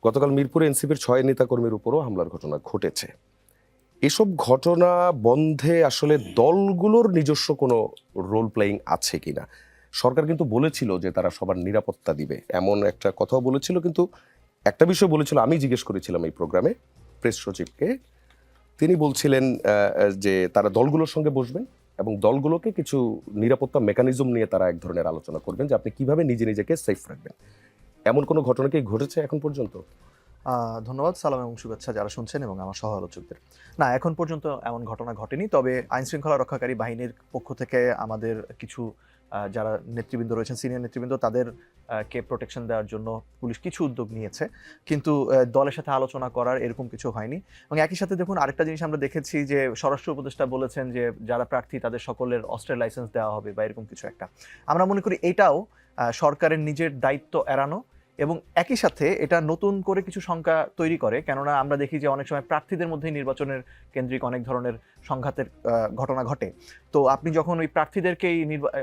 গতকাল মিরপুরে এনসিপির 6 নেতাকর্মীর উপরও হামলার ঘটনা ঘটেছে। এসব ঘটনা বন্ধে আসলে দলগুলোর নিজস্ব কোনো রোল প্লেয়িং আছে কিনা? সরকার কিন্তু বলেছিল যে তারা সবার নিরাপত্তা দিবে, এমন একটা কথাও বলেছিল। কিন্তু একটা বিষয় বলেছিল, আমি জিজ্ঞেস করেছিলাম এই প্রোগ্রামে প্রেস সচিবকে, তিনি বলছিলেন যে তারা দলগুলোর সঙ্গে বসবেন এবং দলগুলোকে কিছু নিরাপত্তা মেকানিজম নিয়ে তারা এক ধরনের আলোচনা করবেন যে আপনি কিভাবে নিজেকে সেফ রাখবেন। এমন কোনো ঘটনা কি ঘটেছে এখন পর্যন্ত? ধন্যবাদ, সালাম এবং শুভেচ্ছা যারা শুনছেন এবং আমার সহ আলোচকদের। না, এখন পর্যন্ত এমন ঘটনা ঘটেনি। তবে আইন শৃঙ্খলা রক্ষাকারী বাহিনীর পক্ষ থেকে আমাদের কিছু যারা নেতৃবৃন্দ রয়েছেন, সিনিয়র নেতৃবৃন্দ, তাদের কে প্রোটেকশন দেওয়ার জন্য পুলিশ কিছু উদ্যোগ নিয়েছে, কিন্তু দলের সাথে আলোচনা করার এরকম কিছু হয়নি। এবং একই সাথে দেখুন, আরেকটা জিনিস আমরা দেখেছি যে স্বরাষ্ট্র উপদেষ্টা বলেছেন যে যারা প্রার্থী তাদের সকলের অস্ত্রের লাইসেন্স দেওয়া হবে বা এরকম কিছু একটা। আমরা মনে করি এটাও সরকারের নিজের দায়িত্ব এড়ানো এবং একই সাথে এটা নতুন করে কিছু শঙ্কা তৈরি করে। কেননা আমরা দেখি যে অনেক সময় প্রার্থীদের মধ্যেই নির্বাচনের কেন্দ্রিক অনেক ধরনের সংঘাতের ঘটনা ঘটে। তো আপনি যখন ওই প্রার্থীদেরকেই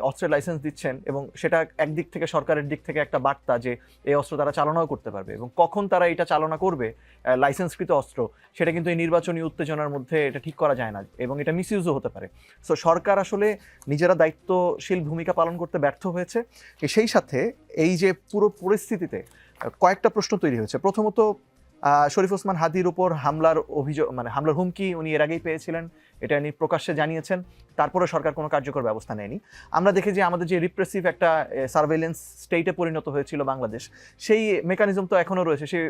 অস্ত্রের লাইসেন্স দিচ্ছেন এবং সেটা একদিক থেকে সরকারের দিক থেকে একটা বার্তা যে এই অস্ত্র তারা চালনাও করতে পারবে এবং কখন তারা এটা চালনা করবে লাইসেন্সকৃত অস্ত্র, সেটা কিন্তু এই নির্বাচনী উত্তেজনার মধ্যে এটা ঠিক করা যায় না এবং এটা মিসইউজও হতে পারে। সো সরকার আসলে নিজেরা দায়িত্বশীল ভূমিকা পালন করতে ব্যর্থ হয়েছে। সেই সাথে এই যে পুরো পরিস্থিতিতে কয়েকটা প্রশ্ন তৈরি হয়েছে। প্রথমত, শরীফ ওসমান হাদির উপর হামলার অভিযোগ, মানে হামলার হুমকি উনি এর আগেই পেয়েছিলেন, এটা উনি প্রকাশ্যে জানিয়েছেন, তারপরে সরকার কোনো কার্যকর ব্যবস্থা নেয়নি। আমরা দেখি যে আমাদের যে রিপ্রেসিভ একটা সার্ভেইলেন্স স্টেটে পরিণত হয়েছিল বাংলাদেশ, সেই মেকানিজম তো এখনও রয়েছে, সেই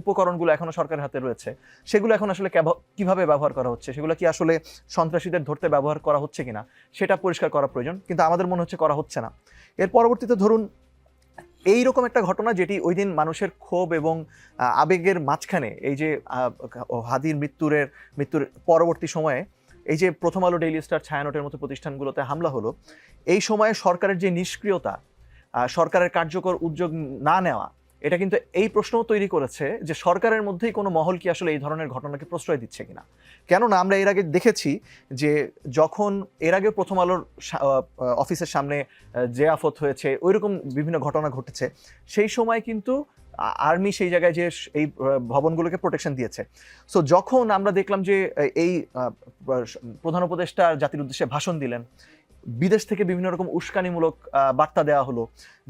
উপকরণগুলো এখনও সরকারের হাতে রয়েছে। সেগুলো এখন আসলে কিভাবে ব্যবহার করা হচ্ছে, সেগুলো কি আসলে সন্ত্রাসীদের ধরতে ব্যবহার করা হচ্ছে কিনা, সেটা পরিষ্কার করা প্রয়োজন, কিন্তু আমাদের মনে হচ্ছে করা হচ্ছে না। এর পরবর্তীতে ধরুন এইরকম একটা ঘটনা যেটি ওই দিন মানুষের ক্ষোভ এবং আবেগের মাঝখানে, এই যে হাদির মৃত্যুর পরবর্তী সময়ে এই যে প্রথম আলো, ডেইলি স্টার, ছায়ানটের মতো প্রতিষ্ঠানগুলোতে হামলা হলো, এই সময়ে সরকারের যে নিষ্ক্রিয়তা, সরকারের কার্যকর উদ্যোগ না নেওয়া, এটা কিন্তু এই প্রশ্নও তৈরি করেছে যে সরকারের মধ্যেই কোনো মহল কি আসলে এই ধরনের ঘটনাকে প্রশ্রয় দিচ্ছে কিনা। কেননা আমরা এর আগে দেখেছি যে যখন এর আগে প্রথম আলোর অফিসের সামনে যে আফত হয়েছে, ওইরকম বিভিন্ন ঘটনা ঘটেছে, সেই সময় কিন্তু আর্মি সেই জায়গায় যে এই ভবনগুলোকে প্রোটেকশন দিয়েছে। সো যখন আমরা দেখলাম যে এই প্রধান উপদেষ্টা জাতির উদ্দেশ্যে ভাষণ দিলেন, বিদেশ থেকে বিভিন্ন রকম উস্কানিমূলক বার্তা দেওয়া হলো,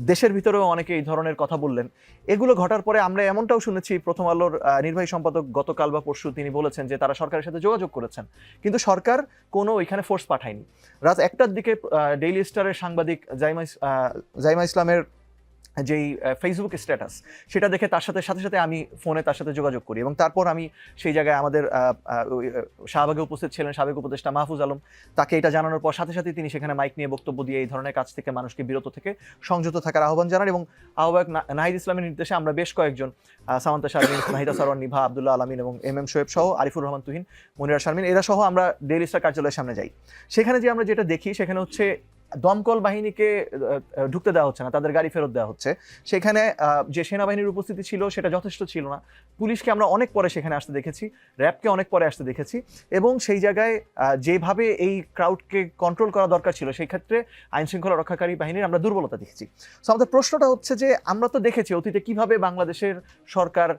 দেশের ভিতরেও অনেকে এই ধরনের কথা বললেন, এগুলো ঘটার পরে আমরা এমনটাও শুনেছি, প্রথম আলোর নির্বাহী সম্পাদক গতকাল বা পরশু তিনি বলেছেন যে তারা সরকারের সাথে যোগাযোগ করেছেন, কিন্তু সরকার কোনো ওইখানে ফোর্স পাঠায়নি। রাত 1টার দিকে ডেইলি স্টারের সাংবাদিক জাইমা ইসলামের যেই ফেসবুক স্ট্যাটাস, সেটা দেখে তার সাথে সাথে আমি ফোনে তার সাথে যোগাযোগ করি এবং তারপর আমি সেই জায়গায় আমাদের শাহবাগে উপস্থিত ছিলেন সাবেক উপদেষ্টা মাহফুজ আলম, তাকে এটা জানানোর পর সাথে সাথে তিনি সেখানে মাইক নিয়ে বক্তব্য দিয়ে এই ধরনের কাজ থেকে মানুষকে বিরত থেকে সংযত থাকার আহ্বান জানান। এবং আহ্বায়ক নাহিদ ইসলামের নির্দেশে আমরা বেশ কয়েকজন, সামান্তা শারমিন, নাহিদা সারওয়ান নিভা, আব্দুল্লাহ আলমিন এবং এম শোয়েব সহ, আরিফুর রহমান তুহিন, মনিরা শারমিন, এরা সহ আমরা ডেইলি স্টার কার্যালয়ের সামনে যাই। সেখানে যে আমরা যেটা দেখি, সেখানে হচ্ছে দমকল বাহিনীকে ঢুকতে দেওয়া হচ্ছে না, তাদের গাড়ি ফেরত দেওয়া হচ্ছে। সেখানে যে সেনাবাহিনীর উপস্থিতি ছিল সেটা যথেষ্ট ছিল না। পুলিশকে আমরা অনেক পরে সেখানে আসতে দেখেছি, র্যাবকে অনেক পরে আসতে দেখেছি, এবং সেই জায়গায় যেভাবে এই ক্রাউডকে কন্ট্রোল করা দরকার ছিল, সেই ক্ষেত্রে আইন শৃঙ্খলা রক্ষাকারী বাহিনীর আমরা দুর্বলতা দেখেছি। সো আমাদের প্রশ্নটা হচ্ছে যে আমরা তো দেখেছি অতীতে কিভাবে বাংলাদেশের সরকার,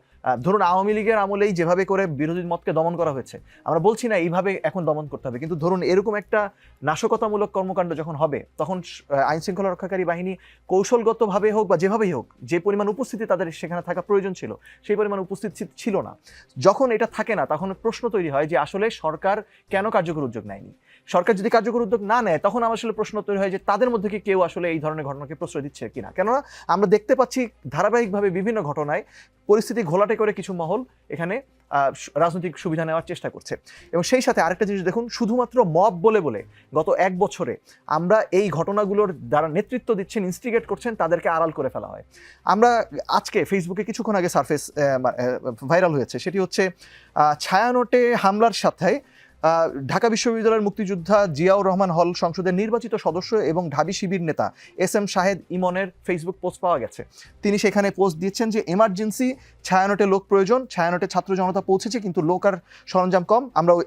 ধরুন আওয়ামী লীগের আমলেই যেভাবে করে বিরোধী মতকে দমন করা হয়েছে, আমরা বলছি না এইভাবে এখন দমন করতে হবে, কিন্তু ধরুন এরকম একটা নাশকতামূলক কর্মকাণ্ড যখন হবে, তখন আইন শৃঙ্খলা রক্ষাকারী বাহিনী কৌশলগতভাবে হোক বা যেভাবেই হোক, যে পরিমাণ উপস্থিতি তাদের সেখানে থাকা প্রয়োজন ছিল, সেই পরিমাণ উপস্থিতি ছিল না। যখন এটা থাকে না, তখন প্রশ্ন তৈরি হয় যে আসলে সরকার কেন কার্যকর উদ্যোগ নেয়নি। সরকার যদি কার্যকর উদ্যোগ না নেয়, তখন আমার আসলে প্রশ্ন তৈরি হয় যে তাদের মধ্যে কি কেউ আসলে এই ধরনের ঘটনাকে প্রশ্রয় দিচ্ছে কিনা। কেননা আমরা দেখতে পাচ্ছি ধারাবাহিকভাবে বিভিন্ন ঘটনায় পরিস্থিতি ঘোলাটে করে কিছু মহল এখানে রাজনৈতিক সুবিধা নেওয়ার চেষ্টা করছে। এবং সেই সাথে আরেকটা জিনিস দেখুন, শুধুমাত্র মব বলে গত 1 বছরে আমরা এই ঘটনাগুলোর যারা নেতৃত্ব দিচ্ছেন, ইনস্টিগেট করছেন, তাদেরকে আড়াল করে ফেলা হয়। আমরা আজকে ফেসবুকে কিছুক্ষণ আগে সারফেস ভাইরাল হয়েছে, সেটি হচ্ছে ছায়ানটে হামলার সাথে ঢাকা বিশ্ববিদ্যালয়ের মুক্তিযোদ্ধা জিয়াউর রহমান হল সংসদের নির্বাচিত সদস্য এবং ঢাবি শিবির নেতা SM শাহেদ ইমনের ফেসবুক পোস্ট পাওয়া গেছে। তিনি সেখানে পোস্ট দিচ্ছেন যে এমার্জেন্সি, ছায়ানটে লোক প্রয়োজন, ছায়ানটে ছাত্র জনতা পৌঁছেছে কিন্তু লোক আর সরঞ্জাম কম,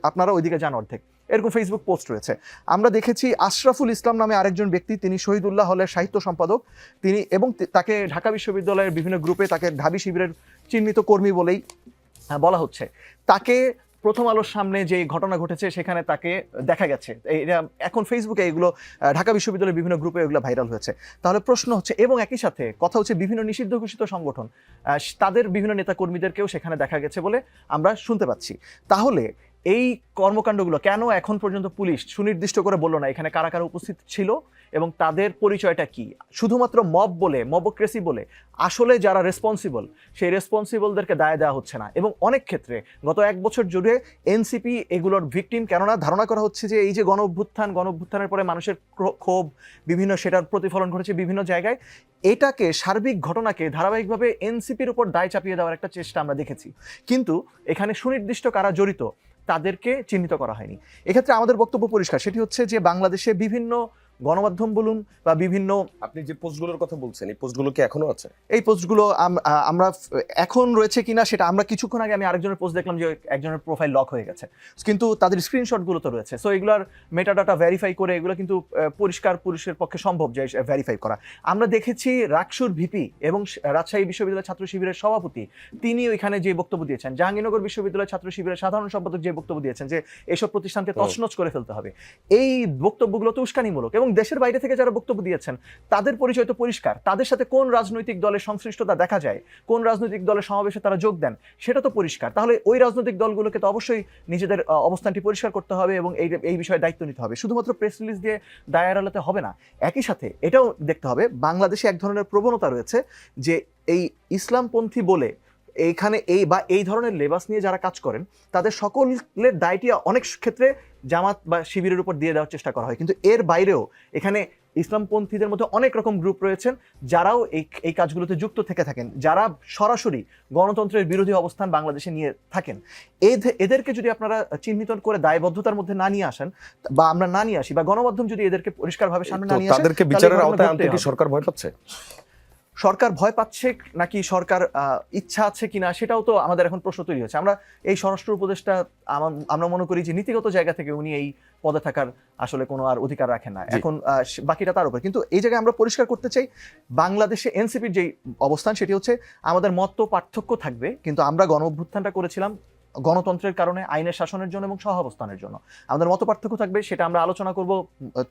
আপনারা ওইদিকে যান অর্ধেক, এরকম ফেসবুক পোস্ট রয়েছে। আমরা দেখেছি আশরাফুল ইসলাম নামে আরেকজন ব্যক্তি, তিনি শহীদুল্লাহ হলের সাহিত্য সম্পাদক, তিনি এবং তাকে ঢাকা বিশ্ববিদ্যালয়ের বিভিন্ন গ্রুপে তাকে ঢাবি শিবিরের চিহ্নিত কর্মী বলেই বলা হচ্ছে, তাকে প্রথম আলোর সামনে যে ঘটনা ঘটেছে সেখানে তাকে দেখা গেছে। এটা এখন ফেসবুকে এগুলো ঢাকা বিশ্ববিদ্যালয়ের বিভিন্ন গ্রুপে এগুলো ভাইরাল হয়েছে। তাহলে প্রশ্ন হচ্ছে, এবং একই সাথে কথা হচ্ছে বিভিন্ন নিষিদ্ধ ঘোষিত সংগঠন তাদের বিভিন্ন নেতা কর্মীদেরকেও সেখানে দেখা গেছে বলে আমরা শুনতে পাচ্ছি। তাহলে এই কর্মকাণ্ডগুলো কেন এখন পর্যন্ত পুলিশ সুনির্দিষ্ট করে বললো না এখানে কারা কারা উপস্থিত ছিল এবং তাদের পরিচয়টা কি? শুধুমাত্র মব বলে, মবক্রেসি বলে আসলে যারা রেসপন্সিবল সেই রেসপন্সিবলদেরকে দায় দেওয়া হচ্ছে না। এবং অনেক ক্ষেত্রে গত 1 বছর জুড়ে এনসিপি এগুলোর ভিকটিম, কেননা ধারণা করা হচ্ছে যে এই যে গণ অভ্যুত্থানের পরে মানুষের ক্ষোভ বিভিন্ন, সেটার প্রতিফলন ঘটেছে বিভিন্ন জায়গায়। এটাকে, সার্বিক ঘটনাকে ধারাবাহিকভাবে এনসিপির উপর দায় চাপিয়ে দেওয়ার একটা চেষ্টা আমরা দেখেছি, কিন্তু এখানে সুনির্দিষ্ট কারা জড়িত তাদেরকে চিহ্নিত করা হয়নি। এক্ষেত্রে আমাদের বক্তব্য পরিষ্কার, সেটি হচ্ছে যে বাংলাদেশে বিভিন্ন গণমাধ্যম বলুন বা বিভিন্ন, আপনি যে পোস্টগুলোর কথা বলছেন এই পোস্টগুলো কি এখনো আছে? এই পোস্টগুলো আমরা এখন রয়েছে কিনা সেটা আমরা কিছুক্ষণ আগে আমি আরেকজনের পোস্ট দেখলাম যে একজনের প্রোফাইল লক হয়ে গেছে, কিন্তু তাদের স্ক্রিনশটগুলো তো রয়েছে। সো এগুলোর মেটাডাটা ভেরিফাই করে এগুলো কিন্তু পরিষ্কার পুরুষের পক্ষে সম্ভব যে ভেরিফাই করা। আমরা দেখেছি রাকসুর ভিপি এবং রাজশাহী বিশ্ববিদ্যালয় ছাত্র শিবিরের সভাপতি তিনি ওইখানে যে বক্তব্য দিয়েছেন, জাহাঙ্গীরনগর বিশ্ববিদ্যালয় ছাত্র শিবিরের সাধারণ সম্পাদক যে বক্তব্য দিয়েছেন যে এসব প্রতিষ্ঠানকে তছনছ করে ফেলতে হবে, এই বক্তব্যগুলো তো উস্কানিমূলক। এবং দেশের বাইরে থেকে যারা বক্তব্য দিয়েছেন তাদের পরিচয় তো পরিষ্কার, তাদের সাথে কোন রাজনৈতিক দলের সংশ্লিষ্টতা দেখা যায়, কোন রাজনৈতিক দলের সমাবেশে তারা যোগ দেন সেটা তো পরিষ্কার। তাহলে ওই রাজনৈতিক দলগুলোকে তো অবশ্যই নিজেদের অবস্থানটি পরিষ্কার করতে হবে এবং এই বিষয়ে দায়িত্ব নিতে হবে। শুধুমাত্র প্রেস রিলিজ দিয়ে দায় এড়াতে হবে না। একই সাথে এটাও দেখতে হবে বাংলাদেশে এক ধরনের প্রবণতা রয়েছে যে এই ইসলামপন্থী বলে এইখানে এই ধরনের লেবাস নিয়ে যারা কাজ করেন তাদের সকলের দায়টি অনেক ক্ষেত্রে জামাত বা শিবিরের উপর দিয়ে দেওয়ার চেষ্টা করা হয়, কিন্তু এর বাইরেও এখানে ইসলামপন্থীদের মধ্যে অনেক রকম গ্রুপ রয়েছেন যারাও এই কাজগুলোতে যুক্ত থেকে থাকেন, যারা সরাসরি গণতন্ত্রের বিরোধী অবস্থান বাংলাদেশে নিয়ে থাকেন। এদেরকে যদি আপনারা চিহ্নিত করে দায়বদ্ধতার মধ্যে না নিয়ে আসেন বা আমরা না নিয়ে আসি বা গণমাধ্যম যদি এদেরকে পরিষ্কারভাবে সামনে না নিয়ে আসে, তাদেরকে বিচারের আওতায় আনতে কি সরকার ভয় পাচ্ছে? সরকার ভয় পাচ্ছে নাকি সরকার ইচ্ছা আছে কিনা সেটাও তো আমাদের এখন প্রশ্ন তৈরি হচ্ছে। আমরা এই স্বরাষ্ট্র উপদেষ্টা আমরা মনে করি যে নীতিগত জায়গা থেকে উনি এই পদে থাকার আসলে কোনো আর অধিকার রাখেন না, এখন বাকিটা তার উপর। কিন্তু এই জায়গায় আমরা পরিষ্কার করতে চাই বাংলাদেশে এনসিপির যেই অবস্থান সেটি হচ্ছে আমাদের মত পার্থক্য থাকবে, কিন্তু আমরা গণ অভ্যুত্থানটা করেছিলাম গণতন্ত্রের কারণে, আইনের শাসনের জন্য এবং সহাবস্থানের জন্য। আমাদের মত পার্থক্য থাকবে, সেটা আমরা আলোচনা করব,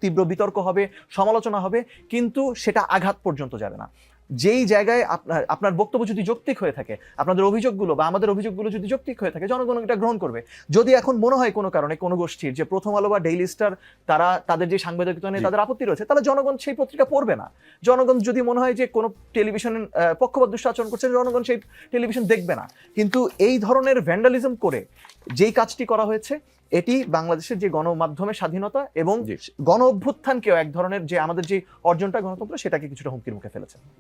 তীব্র বিতর্ক হবে, সমালোচনা হবে, কিন্তু সেটা আঘাত পর্যন্ত যাবে না। যেই জায়গায় আপনার বক্তব্য যদি যৌক্তিক হয়ে থাকে, আপনাদের অভিযোগগুলো বা আমাদের অভিযোগগুলো যদি যৌক্তিক হয়ে থাকে, জনগণ এটা গ্রহণ করবে। যদি এখন মনে হয় কোনো কারণে কোনো গোষ্ঠীর যে প্রথম আলো বা ডেইলি স্টার তাদের যে সাংবাদিকতা নিয়ে তাদের আপত্তি রয়েছে, তাহলে জনগণ সেই পত্রিকা পড়বে না। জনগণ যদি মনে হয় যে কোনো টেলিভিশন পক্ষপাত দুষ্ট আচরণ করছে, জনগণ সেই টেলিভিশন দেখবে না। কিন্তু এই ধরনের ভ্যান্ডালিজম করে যেই কাজটি করা হয়েছে এটি বাংলাদেশের যে গণমাধ্যমের স্বাধীনতা এবং গণ অভ্যুত্থানকেও এক ধরনের যে আমাদের যে অর্জনটা গণতন্ত্র সেটাকে কিছুটা হুমকির মুখে ফেলেছে।